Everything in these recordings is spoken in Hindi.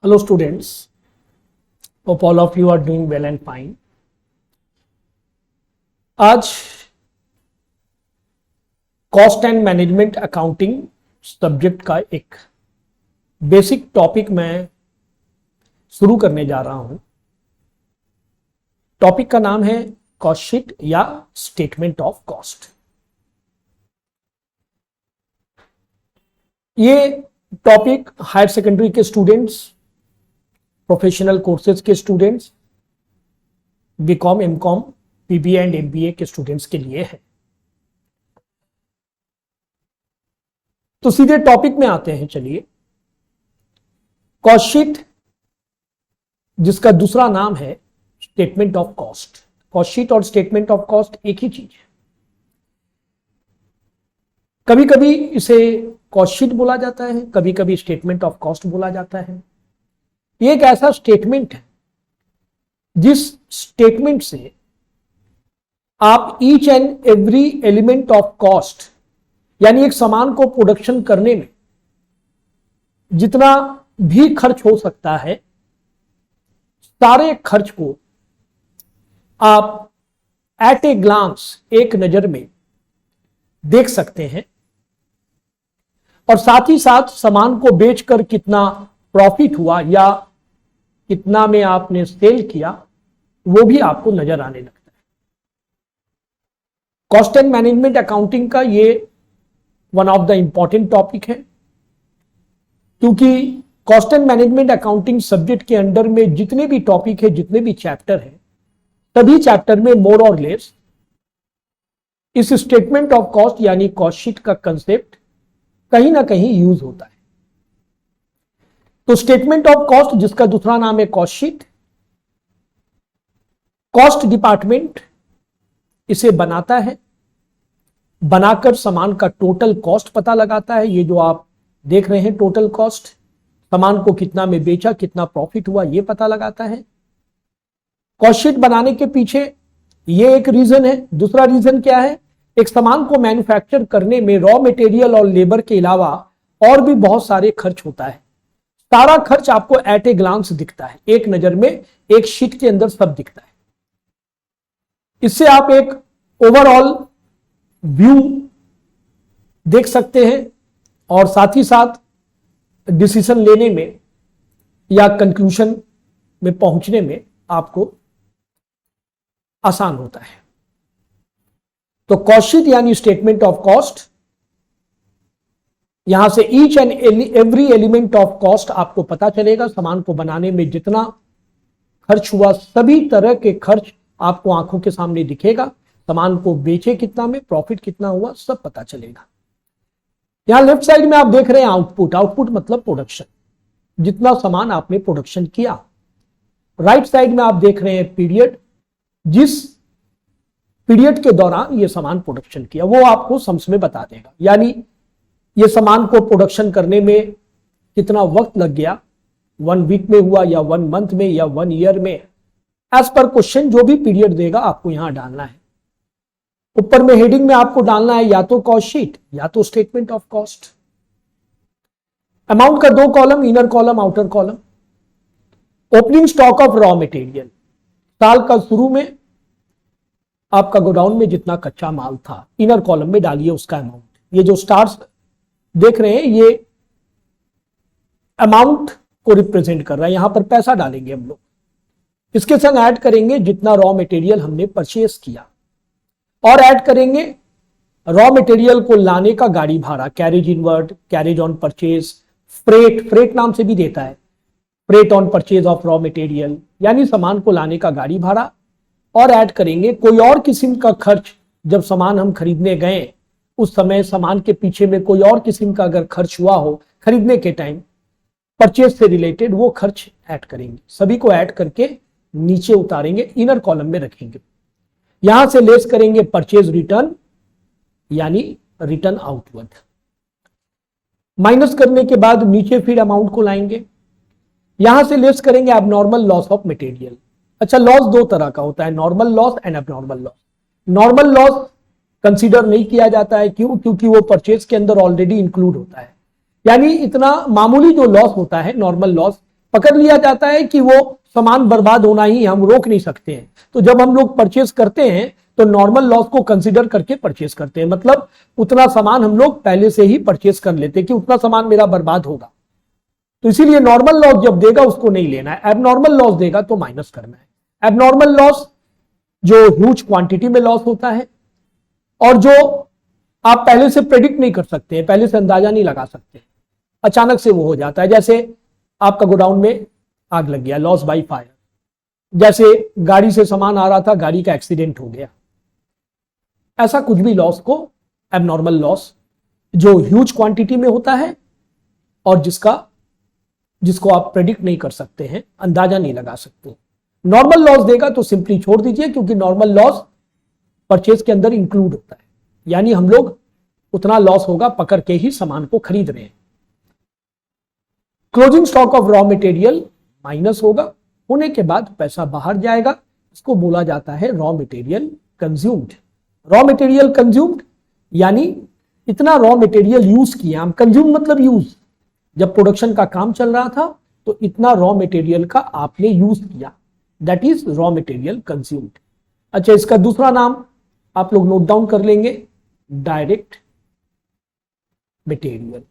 Hello students, hope all of you are doing well and fine. आज cost and management accounting subject का एक बेसिक टॉपिक मैं शुरू करने जा रहा हूं. टॉपिक का नाम है कॉस्ट शीट या स्टेटमेंट ऑफ कॉस्ट. ये टॉपिक हायर सेकेंडरी के स्टूडेंट्स, प्रोफेशनल कोर्सेज के students, BCom, MCom, BBA and MBA के स्टूडेंट्स के लिए है. तो सीधे टॉपिक में आते हैं. चलिए, कॉस्ट शीट जिसका दूसरा नाम है statement of cost. Cost sheet और स्टेटमेंट ऑफ कॉस्ट एक ही चीज है. कभी कभी इसे कॉस्ट शीट बोला जाता है, कभी कभी स्टेटमेंट ऑफ कॉस्ट बोला जाता है. ये एक ऐसा स्टेटमेंट है जिस स्टेटमेंट से आप each and every element of cost, यानी एक सामान को प्रोडक्शन करने में जितना भी खर्च हो सकता है, सारे खर्च को आप एट ए ग्लांस, एक नजर में देख सकते हैं. और साथ ही साथ सामान को बेचकर कितना प्रॉफिट हुआ या कितना में आपने सेल किया, वो भी आपको नजर आने लगता है. कॉस्ट एंड मैनेजमेंट अकाउंटिंग का ये one of the important topic है, क्योंकि cost and management accounting subject के अंडर में जितने भी टॉपिक है, जितने भी चैप्टर है, सभी चैप्टर में मोर और लेस इस स्टेटमेंट ऑफ कॉस्ट यानी कॉस्ट शीट का कंसेप्ट कहीं ना कहीं यूज होता है. तो स्टेटमेंट ऑफ कॉस्ट जिसका दूसरा नाम है कॉस्ट शीट, कॉस्ट डिपार्टमेंट इसे बनाता है, बनाकर सामान का टोटल कॉस्ट पता लगाता है. ये जो आप देख रहे हैं टोटल कॉस्ट, सामान को कितना में बेचा, कितना प्रॉफिट हुआ, ये पता लगाता है. कॉस्ट शीट बनाने के पीछे ये एक रीजन है. दूसरा रीजन क्या है? एक सामान को मैन्युफैक्चर करने में रॉ मटेरियल और लेबर के अलावा और भी बहुत सारे खर्च होता है. सारा खर्च आपको एट ए ग्लांस दिखता है, एक नजर में, एक शीट के अंदर सब दिखता है. इससे आप एक ओवरऑल व्यू देख सकते हैं और साथ ही साथ डिसीजन लेने में या कंक्लूजन में पहुंचने में आपको आसान होता है. तो कॉस्ट शीट यानी स्टेटमेंट ऑफ कॉस्ट, यहां से each and every element of cost आपको पता चलेगा. सामान को बनाने में जितना खर्च हुआ, सभी तरह के खर्च आपको आंखों के सामने दिखेगा. सामान को बेचे कितना में, प्रॉफिट कितना हुआ, सब पता चलेगा. यहां लेफ्ट साइड में आप देख रहे हैं आउटपुट. आउटपुट मतलब प्रोडक्शन, जितना सामान आपने प्रोडक्शन किया. राइट साइड में आप देख रहे हैं पीरियड, जिस पीरियड के दौरान ये सामान प्रोडक्शन किया, वो आपको सम्स में बता देगा. यानी ये सामान को प्रोडक्शन करने में कितना वक्त लग गया, 1 वीक में हुआ या 1 मंथ में या 1 ईयर में, एज पर क्वेश्चन जो भी पीरियड देगा आपको यहां डालना है. ऊपर में हेडिंग में आपको डालना है या तो कॉस्ट शीट या तो स्टेटमेंट ऑफ कॉस्ट. अमाउंट का 2 column, inner column, outer column. Opening stock of raw material, साल का शुरू में आपका गोडाउन में जितना कच्चा माल था, इनर कॉलम में डालिए उसका अमाउंट. ये जो स्टार्स देख रहे हैं ये अमाउंट को रिप्रेजेंट कर रहा है. यहां पर पैसा डालेंगे हम लोग. इसके संग ऐड करेंगे जितना रॉ मटेरियल हमने परचेस किया, और ऐड करेंगे रॉ मटेरियल को लाने का गाड़ी भाड़ा, carriage inward, carriage on purchase, freight, freight नाम से भी देता है, freight on purchase of raw material, यानी सामान को लाने का गाड़ी भाड़ा. और ऐड करेंगे कोई और किस्म का खर्च. जब सामान हम खरीदने गए उस समय सामान के पीछे में कोई और किस्म का अगर खर्च हुआ हो खरीदने के टाइम, परचेज से रिलेटेड, वो खर्च ऐड करेंगे. सभी को ऐड करके नीचे उतारेंगे, इनर कॉलम में रखेंगे. यहां से लेस करेंगे परचेज रिटर्न यानी रिटर्न आउटवर्ड. माइनस करने के बाद नीचे फिर अमाउंट को लाएंगे. यहां से लेस करेंगे एबनॉर्मल लॉस ऑफ मटेरियल. अच्छा, लॉस 2 तरह का होता है, normal loss and abnormal loss. Normal loss consider नहीं किया जाता है. क्यों? क्योंकि वो परचेज के अंदर ऑलरेडी इंक्लूड होता है. यानी इतना मामूली जो लॉस होता है, नॉर्मल लॉस, पकड़ लिया जाता है कि वो सामान बर्बाद होना ही हम रोक नहीं सकते हैं। तो जब हम लोग परचेस करते हैं तो नॉर्मल लॉस को कंसीडर करके परचेस करते हैं, मतलब उतना सामान हम लोग पहले से ही परचेस कर लेते हैं कि उतना सामान मेरा बर्बाद होगा। तो इसीलिए नॉर्मल लॉस जब देगा उसको नहीं लेना है, एबनॉर्मल लॉस देगा तो माइनस करना है। एबनॉर्मल लॉस जो ह्यूज क्वांटिटी में लॉस होता है और जो आप पहले से प्रेडिक्ट नहीं कर सकते हैं, पहले से अंदाजा नहीं लगा सकते, अचानक से वो हो जाता है। जैसे आपका गोडाउन में आग लग गया, लॉस बाय फायर। जैसे गाड़ी से सामान आ रहा था, गाड़ी का एक्सीडेंट हो गया, ऐसा कुछ भी लॉस को एबनॉर्मल लॉस जो ह्यूज क्वांटिटी में होता है और जिसको आप प्रेडिक्ट नहीं कर सकते हैं, अंदाजा नहीं लगा सकते। नॉर्मल लॉस देगा तो सिंपली छोड़ दीजिए, क्योंकि नॉर्मल लॉस परचेज के अंदर इंक्लूड होता है, यानी हम लोग उतना लॉस होगा पकड़ के ही सामान को खरीद रहे हैं। Closing stock of raw material minus होगा, होने के बाद पैसा बाहर जाएगा, इसको बोला जाता है raw material consumed. Raw material consumed यानी इतना रॉ मटेरियल यूज किया हम, कंज्यूम मतलब यूज, जब प्रोडक्शन का काम चल रहा था तो इतना रॉ मटेरियल का आपने यूज किया, that is raw material consumed. अच्छा, इसका दूसरा नाम आप लोग नोट डाउन कर लेंगे, direct material.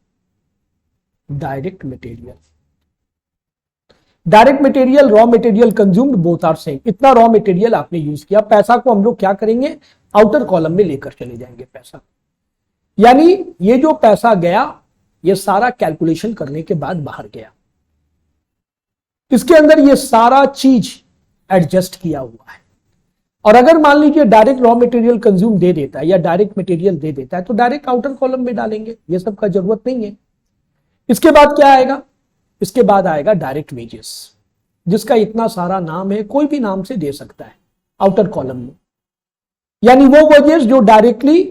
Direct material, direct material, raw material consumed both are same. इतना रॉ मटेरियल आपने यूज किया, पैसा को हम लोग क्या करेंगे, आउटर कॉलम में लेकर चले जाएंगे पैसा, यानी ये जो पैसा गया ये सारा कैलकुलेशन करने के बाद बाहर गया, इसके अंदर ये सारा चीज एडजस्ट किया हुआ है। और अगर मान लीजिए डायरेक्ट रॉ मटेरियल कंज्यूम दे देता है या डायरेक्ट मटेरियल दे देता है तो डायरेक्ट आउटर कॉलम में डालेंगे, ये सब का जरूरत नहीं है। इसके बाद क्या आएगा, इसके बाद आएगा डायरेक्ट वेजेस, जिसका इतना सारा नाम है, कोई भी नाम से दे सकता है आउटर कॉलम में, यानी वो वेजेस जो डायरेक्टली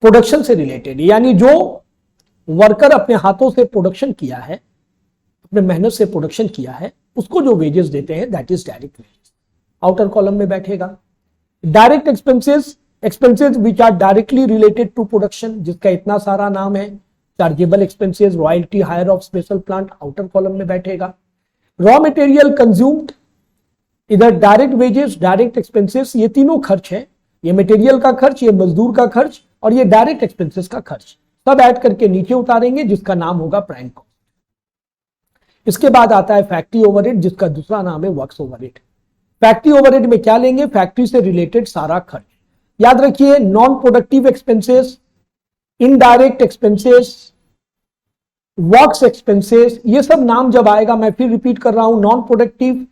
प्रोडक्शन से रिलेटेड, यानी जो वर्कर अपने हाथों से प्रोडक्शन किया है, अपने मेहनत से प्रोडक्शन किया है, उसको जो वेजेस देते हैं that is direct wages, outer column में बैठेगा। Direct expenses, expenses which are directly related to production, जिसका इतना सारा नाम है, chargeable expenses, royalty, hire of special plant, outer column में बैठेगा। रॉ मटेरियल कंज्यूम्ड, इधर डायरेक्ट वेजेस, डायरेक्ट एक्सपेंसेस, ये तीनों खर्च है, ये मटेरियल का खर्च, ये मजदूर का खर्च और ये डायरेक्ट एक्सपेंसेस का खर्च, सब ऐड करके नीचे उतारेंगे, जिसका नाम होगा प्राइम कॉस्ट। इसके बाद आता है फैक्ट्री ओवरहेड, जिसका दूसरा नाम है वर्क्स ओवरहेड। फैक्ट्री ओवरहेड में क्या लेंगे, फैक्ट्री से रिलेटेड सारा खर्च। याद रखिए, non productive expenses, indirect expenses, works expenses, ये सब नाम जब आएगा, मैं फिर रिपीट कर रहा हूं, नॉन प्रोडक्टिव,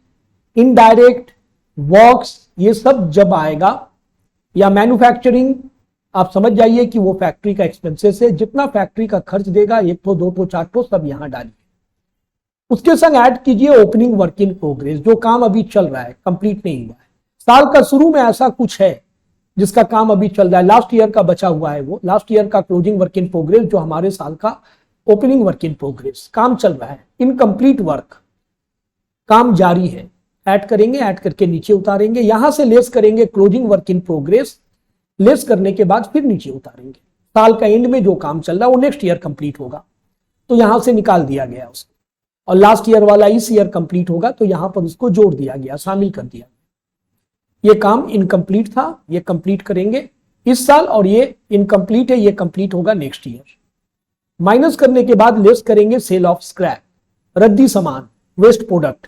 इनडायरेक्ट, वर्क्स, ये सब जब आएगा, या मैन्युफैक्चरिंग, आप समझ जाइए कि वो फैक्ट्री का एक्सपेंसेस है, जितना फैक्ट्री का खर्च देगा, एक तो, दो तो, चार तो, सब यहां डालिए। उसके संग ऐड कीजिए ओपनिंग वर्क इन प्रोग्रेस, जो काम अभी चल रहा है, कंप्लीट नहीं हुआ है, साल का शुरू में ऐसा कुछ है जिसका काम अभी चल रहा है, लास्ट ईयर का बचा हुआ है, वो लास्ट ईयर का क्लोजिंग वर्क इन प्रोग्रेस, जो हमारे साल का ओपनिंग वर्क इन प्रोग्रेस, काम चल रहा है, इनकम्प्लीट वर्क, काम जारी है, ऐड करेंगे, ऐड करके नीचे उतारेंगे, यहां से लेस करेंगे closing work in progress, less करने के बाद फिर नीचे उतारेंगे, साल का एंड में जो काम चल रहा है वो नेक्स्ट ईयर कंप्लीट होगा तो यहां से निकाल दिया गया उसको, और लास्ट ईयर वाला इस ईयर कंप्लीट होगा तो यहां पर उसको जोड़ दिया गया, शामिल कर दिया। ये काम इनकम्प्लीट था, ये कंप्लीट करेंगे इस साल, और ये इनकम्प्लीट है, ये कंप्लीट होगा नेक्स्ट ईयर। माइनस करने के बाद लेस करेंगे सेल ऑफ स्क्रैप, रद्दी सामान, वेस्ट प्रोडक्ट,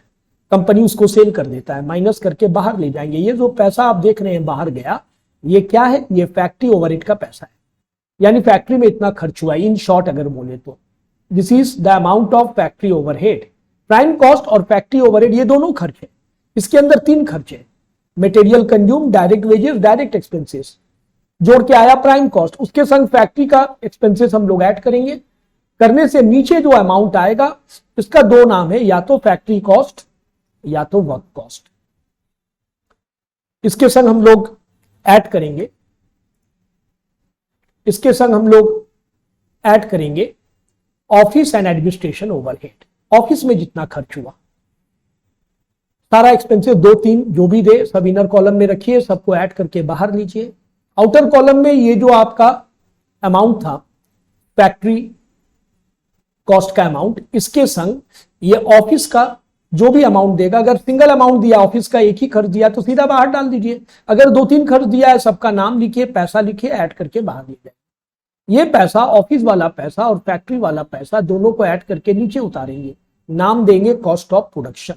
कंपनी उसको सेल कर देता है, माइनस करके बाहर ले जाएंगे। ये जो पैसा आप देख रहे हैं बाहर गया, ये क्या है, ये फैक्ट्री ओवरहेड का पैसा है, यानी फैक्ट्री में इतना खर्च हुआ, इन शॉर्ट अगर बोले तो this is the amount of factory overhead. Prime cost और फैक्ट्री ओवरहेड ये दोनों खर्च है, इसके अंदर तीन खर्च है, material consume, direct wages, direct expenses, जोड़ के आया प्राइम कॉस्ट, उसके संग फैक्ट्री का एक्सपेंसेस हम लोग ऐड करेंगे, करने से नीचे जो अमाउंट आएगा इसका दो नाम है, या तो फैक्ट्री कॉस्ट या तो वर्क कॉस्ट। इसके संग हम लोग ऐड करेंगे, इसके संग हम लोग ऐड करेंगे office and administration overhead, office में जितना खर्च हुआ सारा एक्सपेंसेस, दो तीन जो भी दे सब इनर कॉलम में रखिए, सबको ऐड करके बाहर लीजिए। आउटर कॉलम में ये जो आपका अमाउंट था फैक्ट्री कॉस्ट का अमाउंट, इसके संग ये ऑफिस का जो भी अमाउंट देगा, अगर सिंगल अमाउंट दिया ऑफिस का एक ही खर्च दिया तो सीधा बाहर डाल दीजिए, अगर 2-3 खर्च दिया है सबका नाम लिखिए, पैसा लिखिए, ऐड करके बाहर ले जाए। ये पैसा ऑफिस वाला पैसा और फैक्ट्री वाला पैसा दोनों को ऐड करके नीचे उतारेंगे, नाम देंगे cost of production,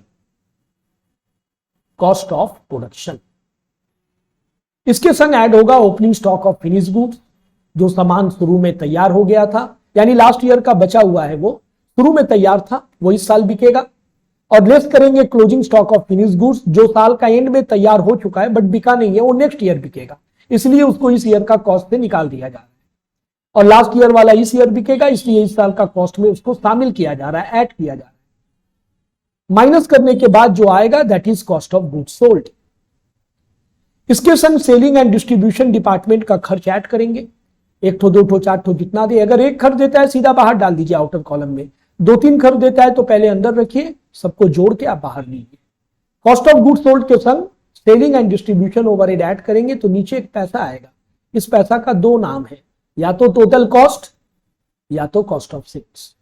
cost of production. इसके संग ऐड होगा opening stock of finish goods, जो सामान शुरू में तैयार हो गया था, यानी लास्ट ईयर का बचा हुआ है वो शुरू में तैयार था, वो इस साल बिकेगा। और लेस करेंगे closing stock of finish goods, जो साल का एंड में तैयार हो चुका है बट बिका नहीं है, वो नेक्स्ट ईयर बिकेगा, इसलिए उसको इस ईयर का कॉस्ट से निकाल दिया जा रहा है। और लास्ट ईयर वाला इस ईयर बिकेगा, इसलिए इस साल का कॉस्ट में उसको शामिल किया जा रहा है, ऐड किया जा रहा है। माइनस करने के बाद जो आएगा that is cost of goods sold. इसके संग सेलिंग एंड डिस्ट्रीब्यूशन डिपार्टमेंट का खर्च ऐड करेंगे, 1 ठो 2 ठो 4 ठो जितना दे, अगर एक खर्च देता है सीधा बाहर डाल दीजिए आउटर कॉलम में, 2-3 खर्च देता है तो पहले अंदर रखिए, सबको जोड़ के आप बाहर लीजिए। कॉस्ट ऑफ गुड्स सोल्ड के संग selling and distribution overhead add करेंगे तो नीचे एक पैसा आएगा, इस पैसा का 2 नाम है, या तो टोटल कॉस्ट या तो cost of sales.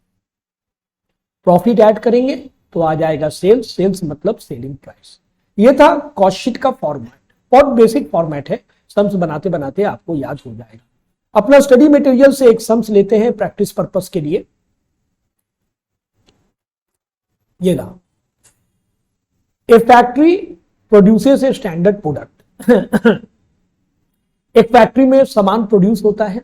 Profit add करेंगे तो आ जाएगा सेल्स, सेल्स मतलब सेलिंग प्राइस। ये था कॉस्ट शीट का फॉर्मेट, बहुत बेसिक फॉर्मेट है, सम्स बनाते बनाते आपको याद हो जाएगा। अपना स्टडी मटेरियल से एक सम्स लेते हैं प्रैक्टिस पर्पस के लिए। ये रहा, a factory produces a standard product. एक फैक्ट्री में सामान प्रोड्यूस होता है।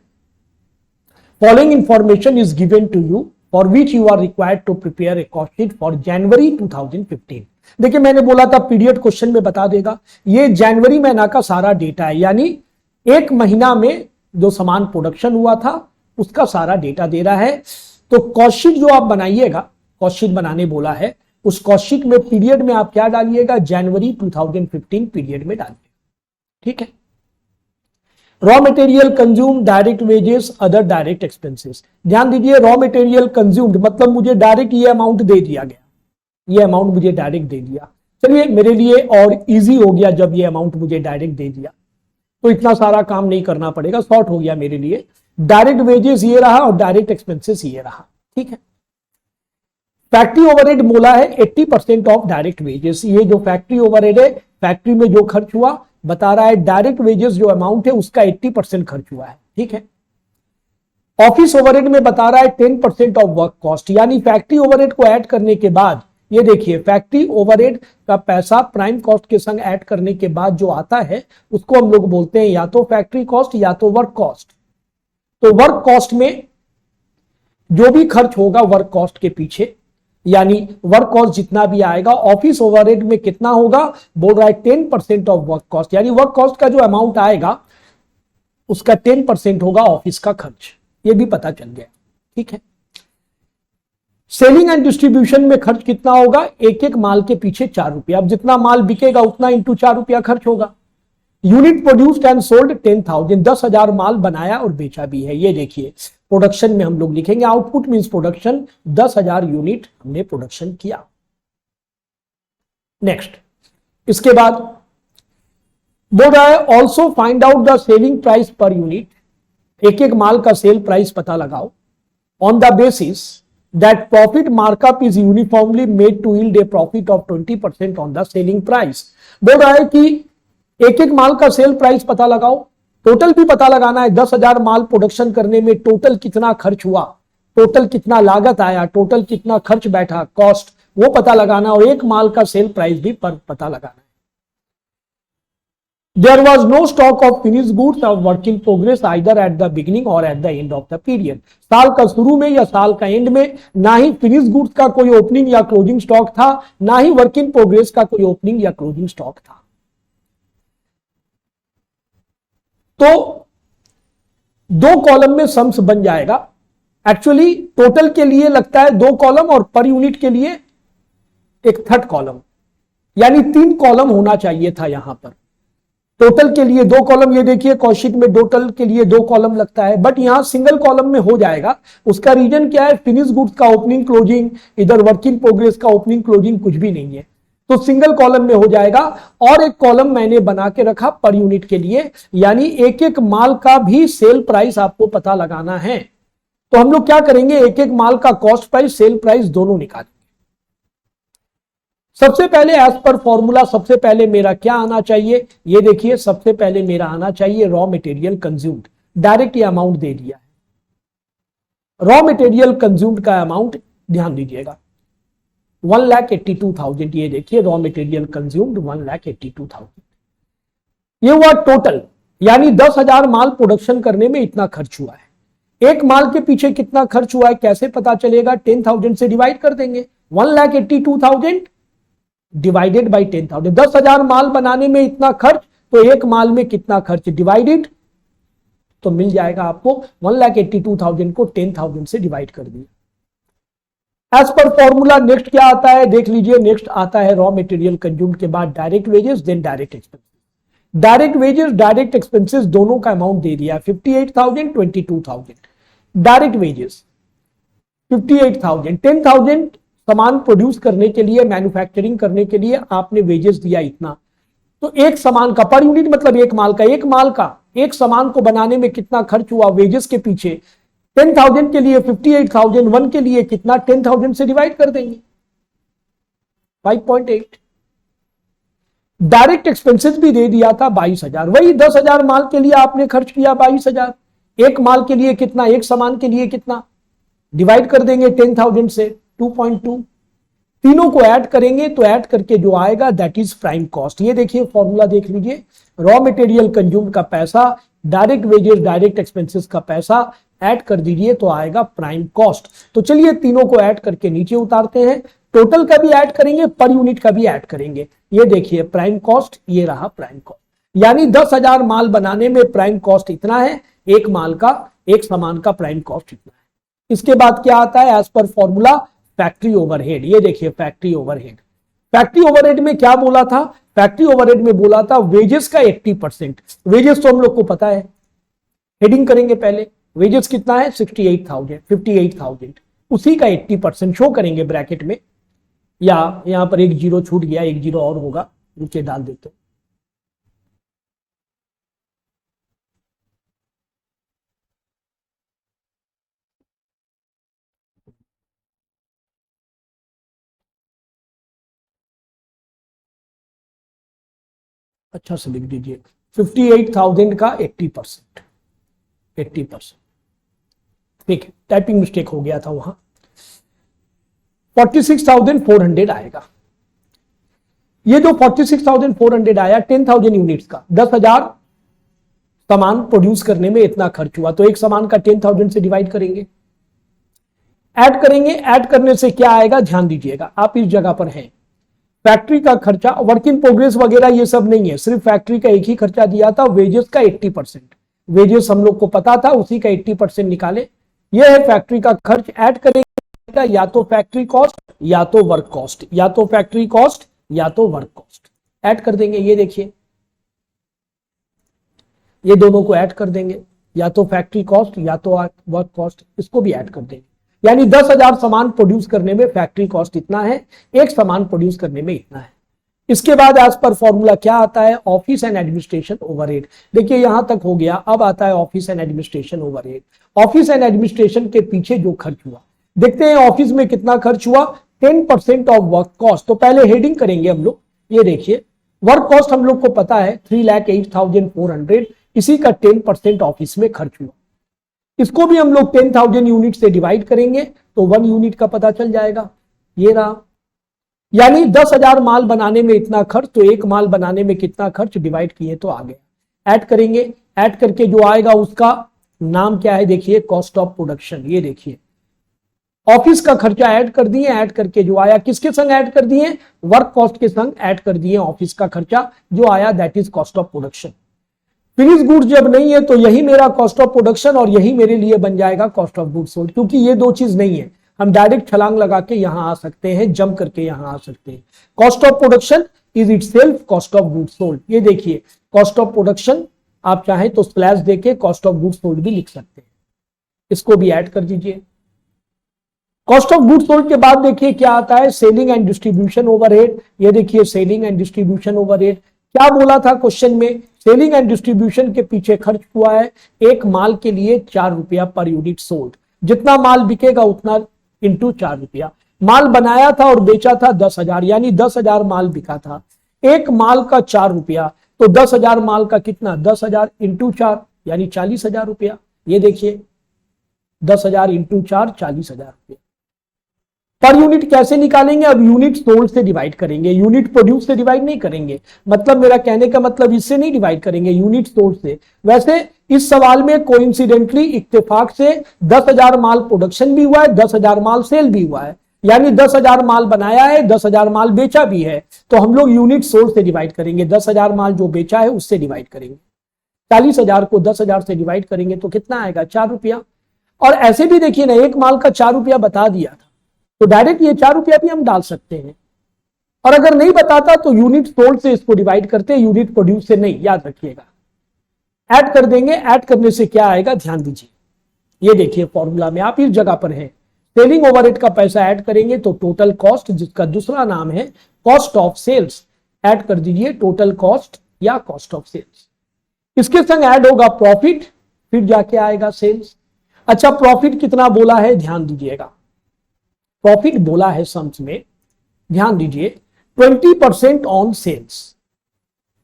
Following information is given to you for which you are required to prepare a cost sheet for January 2015। देखिए मैंने बोला था पीरियड क्वेश्चन में बता देगा, ये जनवरी महीना का सारा डेटा है, यानी एक महीना में जो सामान प्रोडक्शन हुआ था उसका सारा डेटा दे रहा है। तो कॉस्ट शीट जो आप बनाइएगा, कॉस्ट शीट बनाने बोला है, उस कॉस्ट शीट में पीरियड में आप क्या डालिएगा, जनवरी 2015 पीरियड में डालिएगा, ठीक है। Raw material consume, direct wages, other direct expenses. ध्यान दीजिए, रॉ मटेरियल कंज्यूम्ड मतलब मुझे डायरेक्ट ये अमाउंट दे दिया गया, ये अमाउंट मुझे डायरेक्ट दे दिया। चलिए मेरे लिए और इजी हो गया जब ये अमाउंट मुझे डायरेक्ट दे दिया, तो इतना सारा काम नहीं करना पड़ेगा, शॉर्ट हो गया मेरे लिए। डायरेक्ट वेजेस ये रहा और डायरेक्ट एक्सपेंसेस ये रहा, ठीक है। फैक्ट्री ओवरहेड बोला है 80% ऑफ डायरेक्ट वेजेस। ये जो फैक्ट्री ओवरहेड है, फैक्ट्री में जो खर्च हुआ बता रहा है, डायरेक्ट वेजेस जो अमाउंट है उसका 80% खर्च हुआ है, ठीक है। ऑफिस ओवरहेड में बता रहा है 10% ऑफ वर्क कॉस्ट, यानी फैक्ट्री ओवरहेड को ऐड करने के बाद, ये देखिए फैक्ट्री ओवरहेड का पैसा प्राइम कॉस्ट के संग ऐड करने के बाद जो आता है उसको हम लोग बोलते हैं या तो फैक्ट्री कॉस्ट या तो वर्क कॉस्ट। तो वर्क कॉस्ट में जो भी खर्च होगा वर्क कॉस्ट के पीछे, यानी वर्क कॉस्ट जितना भी आएगा, ऑफिस ओवरहेड में कितना होगा, बोल रहा है 10% ऑफ वर्क कॉस्ट, यानी वर्क कॉस्ट का जो अमाउंट आएगा उसका 10% होगा ऑफिस का खर्च, ये भी पता चल गया, ठीक है। सेलिंग एंड डिस्ट्रीब्यूशन में खर्च कितना होगा, एक एक माल के पीछे 4 रुपया, अब जितना माल बिकेगा उतना इंटू 4 रुपया खर्च होगा। यूनिट प्रोड्यूस्ड एंड सोल्ड 10,000, 10,000 माल बनाया और बेचा भी है। ये देखिए प्रोडक्शन में हम लोग लिखेंगे, आउटपुट मींस प्रोडक्शन, 10,000 यूनिट हमने प्रोडक्शन किया। नेक्स्ट, इसके बाद बोल रहा है also find out the selling price per unit, एक एक माल का सेल प्राइस पता लगाओ, on the basis that profit markup is uniformly made to yield a profit of 20% on the selling price। बोल रहा है कि एक एक माल का सेल प्राइस पता लगाओ, टोटल भी पता लगाना है, 10,000 माल प्रोडक्शन करने में टोटल कितना खर्च हुआ, टोटल कितना लागत आया, टोटल कितना खर्च बैठा, कॉस्ट, वो पता लगाना, और एक माल का सेल प्राइस भी पता लगाना है। There was no stock of finished goods or work in progress either at the beginning or at the end of the period। साल का शुरू में या साल का एंड में ना ही फिनिश गुड्स का कोई ओपनिंग या क्लोजिंग स्टॉक था, ना ही वर्क इन प्रोग्रेस का कोई ओपनिंग या क्लोजिंग स्टॉक था। तो 2 कॉलम में सम्स बन जाएगा। एक्चुअली टोटल के लिए लगता है 2 कॉलम और पर यूनिट के लिए एक थर्ड कॉलम, यानी 3 कॉलम होना चाहिए था यहां पर। टोटल के लिए 2 कॉलम, ये देखिए कॉस्ट शीट में टोटल के लिए 2 कॉलम लगता है, बट यहां सिंगल कॉलम में हो जाएगा। उसका रीजन क्या है, फिनिश गुड्स का ओपनिंग क्लोजिंग, इधर वर्क इन प्रोग्रेस का ओपनिंग क्लोजिंग कुछ भी नहीं है, तो सिंगल कॉलम में हो जाएगा। और एक कॉलम मैंने बना के रखा पर यूनिट के लिए, यानी एक एक माल का भी सेल प्राइस आपको पता लगाना है। तो हम लोग क्या करेंगे, एक एक माल का कॉस्ट प्राइस, सेल प्राइस दोनों निकालेंगे। सबसे पहले एज पर फॉर्मूला सबसे पहले मेरा क्या आना चाहिए, ये देखिए सबसे पहले मेरा आना चाहिए रॉ मटेरियल कंज्यूम्ड। डायरेक्ट ये अमाउंट दे दिया है, रॉ मटेरियल कंज्यूम्ड का अमाउंट ध्यान दीजिएगा 1,82,000। ये देखिए रॉ मटेरियल कंज्यूम्ड 1,82,000। ये हुआ टोटल, यानी 10,000 माल प्रोडक्शन करने में इतना खर्च हुआ है। एक माल के पीछे कितना खर्च हुआ है कैसे पता चलेगा, 10,000 से डिवाइड कर देंगे। 1,82,000 डिवाइडेड बाई 10,000, 10,000 माल बनाने में इतना खर्च, तो एक माल में कितना खर्च डिवाइडेड, तो मिल जाएगा आपको 1,82,000 को 10,000 से डिवाइड कर दिया। एज पर फॉर्मूला नेक्स्ट क्या आता है देख लीजिए, नेक्स्ट आता है रॉ मटेरियल कंज्यूम्ड के बाद direct wages, then direct expenses. Direct wages direct expenses दोनों का अमाउंट दे दिया, 58,000 22,000। डायरेक्ट वेजेस 58,000, 10,000 सामान प्रोड्यूस करने के लिए, मैन्युफैक्चरिंग करने के लिए आपने वेजेस दिया इतना, तो एक सामान का पर यूनिट मतलब एक माल का एक सामान को बनाने में कितना खर्च हुआ वेजेस के पीछे, 10,000 के लिए 58,000, 1 के लिए कितना 10,000 से डिवाइड कर देंगे 5.8। डायरेक्ट एक्सपेंसेस भी दे दिया था 22,000, वही 10,000 माल के लिए आपने खर्च किया 22,000, एक माल के लिए कितना, एक सामान के लिए कितना, डिवाइड कर देंगे 10,000 से 2.2। तीनों को ऐड करेंगे तो ऐड करके जो आएगा दैट इज प्राइम कॉस्ट। ये देखिए फॉर्मूला देख लीजिए, रॉ मटेरियल कंज्यूम का पैसा, डायरेक्ट वेजेस डायरेक्ट एक्सपेंसेस का पैसा ऐड कर दीजिए तो आएगा प्राइम कॉस्ट। तो चलिए तीनों को ऐड करके नीचे उतारते हैं, टोटल का भी ऐड करेंगे, पर यूनिट का भी ऐड करेंगे। ये देखिए प्राइम कॉस्ट, ये रहा प्राइम कॉस्ट, यानी 10,000 माल बनाने में प्राइम कॉस्ट इतना है, एक माल का, एक सामान का प्राइम कॉस्ट इतना है। इसके बाद क्या आता है as per formula factory overhead. ये देखिए फैक्ट्री ओवरहेड, फैक्ट्री ओवरहेड में क्या बोला था, फैक्ट्री ओवरहेड में बोला था वेजेस का 80%। वेजेस तो हम लोग को पता है, हेडिंग करेंगे पहले, वेजेस कितना है 68,000, 58,000, उसी का 80% शो करेंगे ब्रैकेट में, या यहां पर एक जीरो छूट गया, एक जीरो और होगा, नीचे डाल देते हैं। अच्छा से लिख दीजिए 58,000 का 80%, 80%, ठीक है, टाइपिंग मिस्टेक हो गया था वहां। 46,400 आएगा। ये जो 46,400 आया 10,000 यूनिट्स का, 10,000 सामान प्रोड्यूस करने में इतना खर्च हुआ, तो एक सामान का 10,000 से डिवाइड करेंगे, ऐड करेंगे, ऐड करने से क्या आएगा ध्यान दीजिएगा, आप इस जगह पर हैं, फैक्ट्री का खर्चा, वर्क इन प्रोग्रेस वगैरह ये सब नहीं है, सिर्फ फैक्ट्री का एक ही खर्चा दिया था, वेजेस का 80%, वेजेस हम लोग को पता था, उसी का 80% निकाले। ये है फैक्ट्री का खर्च, ऐड करेंगे या तो फैक्ट्री कॉस्ट या तो वर्क कॉस्ट, या तो फैक्ट्री कॉस्ट या तो वर्क कॉस्ट, ऐड कर देंगे। ये देखिए ये दोनों को ऐड कर देंगे, या तो फैक्ट्री कॉस्ट या तो वर्क कॉस्ट, इसको भी ऐड कर देंगे, यानी 10,000 सामान प्रोड्यूस करने में फैक्ट्री कॉस्ट इतना है, एक सामान प्रोड्यूस करने में इतना है। इसके बाद एज पर फॉर्मूला क्या आता है, ऑफिस एंड एडमिनिस्ट्रेशन ओवरहेड। देखिए यहां तक हो गया, अब आता है office and administration overhead. Office and administration के पीछे जो खर्च हुआ, देखते हैं ऑफिस में कितना खर्च हुआ, 10% ऑफ वर्क कॉस्ट। तो पहले हेडिंग करेंगे हम लोग, ये देखिए वर्क कॉस्ट हम लोग को पता है 3,08,400, इसी का 10% ऑफिस में खर्च हुआ। इसको भी हम लोग 10,000 यूनिट से डिवाइड करेंगे तो 1 यूनिट का पता चल जाएगा, ये रहा, यानी 10,000 माल बनाने में इतना खर्च, तो एक माल बनाने में कितना खर्च डिवाइड किए तो आ गया। ऐड करेंगे, ऐड करके जो आएगा उसका नाम क्या है, देखिए कॉस्ट ऑफ प्रोडक्शन। ये देखिए ऑफिस का खर्चा ऐड कर दिए, ऐड करके जो आया किसके संग ऐड कर दिए, वर्क कॉस्ट के संग ऐड कर दिए, ऑफिस का खर्चा जो आया that is cost of production. Finish goods जब नहीं है तो यही मेरा कॉस्ट ऑफ प्रोडक्शन और यही मेरे लिए बन जाएगा कॉस्ट ऑफ गुड्स सोल्ड, क्योंकि ये दो चीज नहीं है, हम डायरेक्ट छलांग लगा के यहां आ सकते हैं, जंप करके यहां आ सकते हैं। Cost of production is itself cost of goods sold. ये देखिए कॉस्ट ऑफ प्रोडक्शन, आप चाहें तो स्लैश देके कॉस्ट ऑफ गुड्स सोल्ड भी लिख सकते हैं, इसको भी ऐड कर दीजिए। कॉस्ट ऑफ गुड्स सोल्ड के बाद देखिए क्या आता है, सेलिंग एंड डिस्ट्रीब्यूशन ओवरहेड। ये देखिए सेलिंग एंड डिस्ट्रीब्यूशन ओवरहेड, क्या बोला था क्वेश्चन में, सेलिंग एंड डिस्ट्रीब्यूशन के पीछे खर्च हुआ है एक माल के लिए 4 रुपया पर यूनिट सोल्ड। जितना माल बिकेगा उतना इंटू 4 रुपया। माल बनाया था और बेचा था 10,000, यानी 10,000 माल बिका था। एक माल का 4 रुपया, तो 10,000 माल का कितना, 10,000 इंटू 4 यानी 40,000 रुपया। ये देखिए 10,000 इंटू 4 40,000 रुपया। पर यूनिट कैसे निकालेंगे, अब यूनिट सोल्ड से डिवाइड करेंगे, यूनिट प्रोड्यूस से डिवाइड नहीं करेंगे। मतलब मेरा कहने का मतलब इससे नहीं डिवाइड करेंगे, यूनिट सोल्ड से। वैसे इस सवाल में कोइंसिडेंटली इत्तेफाक से 10,000 माल प्रोडक्शन भी हुआ है, 10,000 माल सेल भी हुआ है, यानी 10,000 माल बनाया है, 10,000 माल बेचा भी है। तो हम लोग यूनिट सोल्ड से डिवाइड करेंगे, 10,000 माल जो बेचा है उससे डिवाइड करेंगे। 40,000 को 10,000 से डिवाइड करेंगे तो कितना आएगा, 4 रुपया। और ऐसे भी देखिए ना, एक माल का 4 रुपया बता दिया था तो डायरेक्ट ये 4 रुपया भी हम डाल सकते हैं। और अगर नहीं बताता तो यूनिट सोल्ड से इसको डिवाइड करते हैं, यूनिट प्रोड्यूस से नहीं, याद रखिएगा। ऐड कर देंगे, ऐड करने से क्या आएगा ध्यान दीजिए। ये देखिए फॉर्मूला में आप इस जगह पर है, सेलिंग ओवरहेड का पैसा ऐड करेंगे तो टोटल कॉस्ट, जिसका दूसरा नाम है कॉस्ट ऑफ सेल्स, ऐड कर दीजिए टोटल कॉस्ट या कॉस्ट ऑफ सेल्स। इसके संग ऐड होगा प्रॉफिट, फिर जाके आएगा सेल्स। अच्छा प्रॉफिट कितना बोला है ध्यान दीजिएगा, प्रॉफिट बोला है सम्स में, ध्यान दीजिए 20% on sales,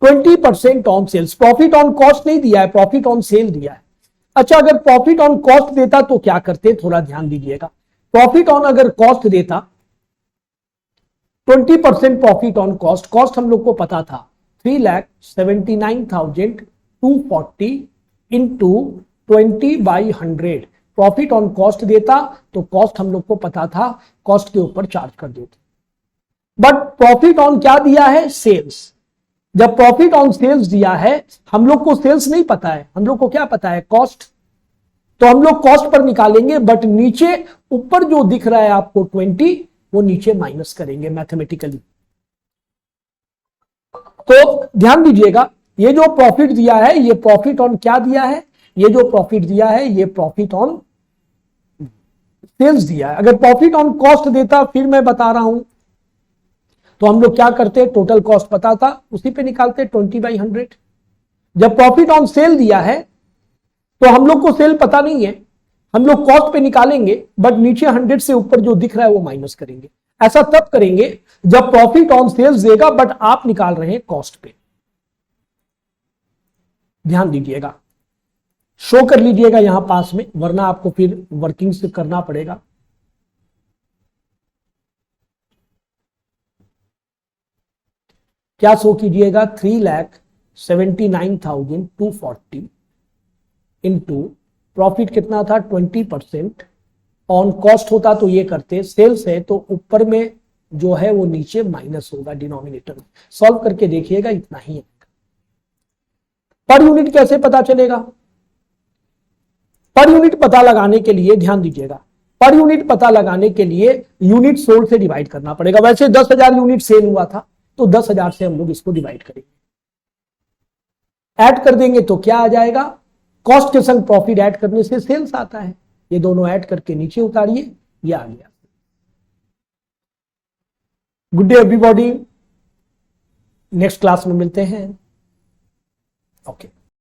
20% on sales. Profit on cost नहीं दिया है, प्रॉफिट ऑन सेल दिया है। अच्छा अगर प्रॉफिट ऑन कॉस्ट देता तो क्या करते, थोड़ा ध्यान दीजिएगा। प्रॉफिट ऑन अगर कॉस्ट देता, 20% प्रॉफिट ऑन कॉस्ट, कॉस्ट हम लोग को पता था 3,79,240 इंटू 20/100। प्रॉफिट ऑन कॉस्ट देता तो कॉस्ट हम लोग को पता था, कॉस्ट के ऊपर चार्ज कर देते। बट प्रॉफिट ऑन क्या दिया है, सेल्स। जब प्रॉफिट ऑन सेल्स दिया है, हम लोग को सेल्स नहीं पता है, हम लोग को क्या पता है, कॉस्ट। तो हम लोग कॉस्ट पर निकालेंगे, बट नीचे ऊपर जो दिख रहा है आपको 20, वो नीचे माइनस करेंगे मैथमेटिकली। तो ध्यान दीजिएगा, ये जो प्रॉफिट दिया है, ये प्रॉफिट ऑन क्या दिया है, ये जो प्रॉफिट दिया है ये प्रॉफिट ऑन सेल्स दिया है। अगर प्रॉफिट ऑन कॉस्ट देता, फिर मैं बता रहा हूं, तो हम लोग क्या करते, टोटल कॉस्ट पता था उसी पे निकालते 20/100। जब प्रॉफिट ऑन सेल दिया है तो हम लोग को सेल पता नहीं है, हम लोग कॉस्ट पे निकालेंगे, बट नीचे 100 से ऊपर जो दिख रहा है वो माइनस करेंगे। ऐसा तब करेंगे जब प्रॉफिट ऑन सेल्स देगा, बट आप निकाल रहे हैं कॉस्ट पे। ध्यान दीजिएगा, शो कर लीजिएगा यहां पास में, वरना आपको फिर वर्किंग से करना पड़ेगा। क्या शो कीजिएगा, 3,79,240 इंटू प्रॉफिट कितना था 20%, ऑन कॉस्ट होता तो ये करते, सेल्स है तो ऊपर में जो है वो नीचे माइनस होगा डिनोमिनेटर में। सॉल्व करके देखिएगा, इतना ही है। पर यूनिट कैसे पता चलेगा, पर यूनिट पता लगाने के लिए ध्यान दीजिएगा, पर यूनिट पता लगाने के लिए यूनिट सोल्ड से डिवाइड करना पड़ेगा। वैसे 10,000 यूनिट सेल हुआ था तो 10,000 से हम लोग इसको डिवाइड करेंगे, ऐड कर देंगे तो क्या आ जाएगा, कॉस्ट के संग प्रॉफिट ऐड करने से सेल्स आता है। ये दोनों ऐड करके नीचे उतारिए, ये आ गया। Good day everybody, next class में मिलते हैं। ओके।